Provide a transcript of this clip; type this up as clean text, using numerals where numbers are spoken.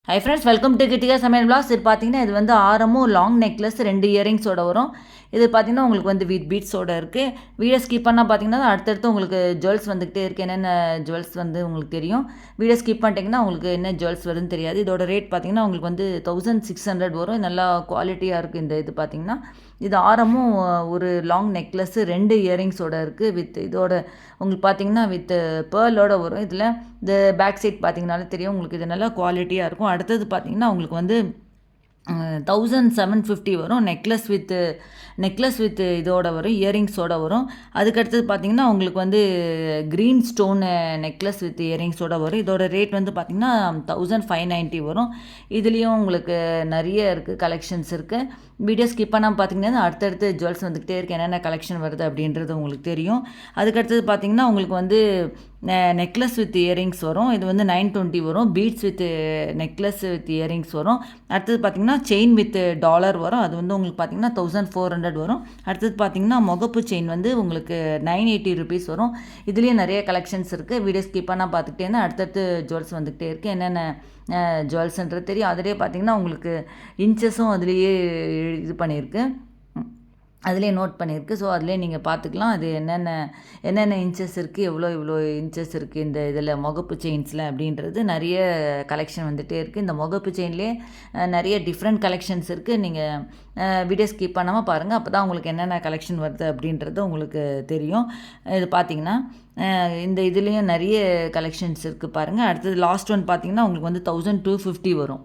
Hi friends, welcome to கிட்டிகா சமையல் vlogs. இது பார்த்தீங்கன்னா இது வந்து ஆரமும் லாங் நெக்லஸ் 2 இயரிங்ஸோட வரும். இது பார்த்தீங்கன்னா உங்களுக்கு வந்து வித் பீட்ஸோட இருக்குது. வீடியோ ஸ்கிப் பண்ணால் பார்த்தீங்கன்னா அடுத்தடுத்து உங்களுக்கு ஜுவல்ஸ் வந்துகிட்டே இருக்குது. என்னென்ன ஜுவல்ஸ் வந்து உங்களுக்கு தெரியும். வீடியோ ஸ்கிப் பண்ணிட்டீங்கன்னா உங்களுக்கு என்ன ஜுவல்ஸ் வருதுன்னு தெரியாது. இதோட ரேட் பார்த்தீங்கன்னா உங்களுக்கு வந்து 1600 வரும். நல்லா குவாலிட்டியாக இருக்குது. இந்த இது பார்த்தீங்கன்னா இது ஆரமும் ஒரு லாங் நெக்லஸ் 2 இயரிங்ஸோட இருக்குது. வித் இதோட உங்களுக்கு பார்த்தீங்கன்னா வித் பேர்லோட வரும். இதில் இந்த பேக் சைட் பார்த்தீங்கனாலே தெரியும் உங்களுக்கு. இது நல்லா குவாலிட்டியாக இருக்கும். அடுத்தது பார்த்தீங்கன்னா உங்களுக்கு வந்து 1750 வரும். நெக்லஸ் வித் இதோட வரும், இயரிங்ஸோட வரும். அதுக்கடுத்தது பார்த்தீங்கன்னா உங்களுக்கு வந்து க்ரீன் ஸ்டோன் நெக்லஸ் வித் இயரிங்ஸோட வரும். இதோட ரேட் வந்து பார்த்தீங்கன்னா 1590 வரும். இதுலேயும் உங்களுக்கு நிறைய இருக்குது, கலெக்ஷன்ஸ் இருக்குது. வீடியோ ஸ்கிப் பண்ணாமல் பார்த்தீங்கன்னா அடுத்தடுத்து ஜுவல்ஸ் வந்துக்கிட்டே இருக்குது. என்னென்ன கலெக்ஷன் வருது அப்படின்றது உங்களுக்கு தெரியும். அதுக்கடுத்தது பார்த்தீங்கன்னா உங்களுக்கு வந்து நெக்லஸ் வித் இயரிங்ஸ் வரும். இது வந்து 920 வரும். Beads with necklace with earrings வரும். அடுத்தது பார்த்தீங்கன்னா செயின் வித் டாலர் வரும். அது வந்து உங்களுக்கு பார்த்தீங்கன்னா 1400 வரும். அடுத்தது பார்த்தீங்கன்னா முகப்பு செயின் வந்து உங்களுக்கு 980 ருபீஸ் வரும். இதுலேயும் நிறைய கலெக்ஷன்ஸ் இருக்குது. வீடியோ ஸ்கிப் பண்ணால் பார்த்துக்கிட்டே அடுத்தடுத்து ஜுவல்ஸ் வந்துக்கிட்டே இருக்குது. என்னென்ன ஜுவல்ஸ்ன்றது தெரியும். அதிலே பார்த்தீங்கன்னா உங்களுக்கு இன்ச்சஸும் அதுலேயே இது பண்ணியிருக்கு, அதிலே நோட் பண்ணியிருக்கு. ஸோ அதிலே நீங்கள் பார்த்துக்கலாம் அது என்னென்ன இன்ச்சஸ் இருக்குது, இவ்வளோ இன்ச்சஸ் இருக்குது இந்த இதில் முகப்பு செயின்ஸில் அப்படின்றது. நிறைய கலெக்ஷன் வந்துகிட்டே இருக்குது. இந்த முகப்பு செயின்லேயே நிறைய டிஃப்ரெண்ட் கலெக்ஷன்ஸ் இருக்குது. நீங்கள் வீடியோ ஸ்கிப் பண்ணாமல் பாருங்கள். அப்போ தான் உங்களுக்கு என்னென்ன கலெக்ஷன் வருது அப்படின்றது உங்களுக்கு தெரியும். இது பார்த்தீங்கன்னா இந்த இதுலேயும் நிறைய கலெக்ஷன்ஸ் இருக்குது பாருங்கள். அடுத்தது லாஸ்ட் ஒன் பார்த்தீங்கன்னா உங்களுக்கு வந்து 1250 வரும்.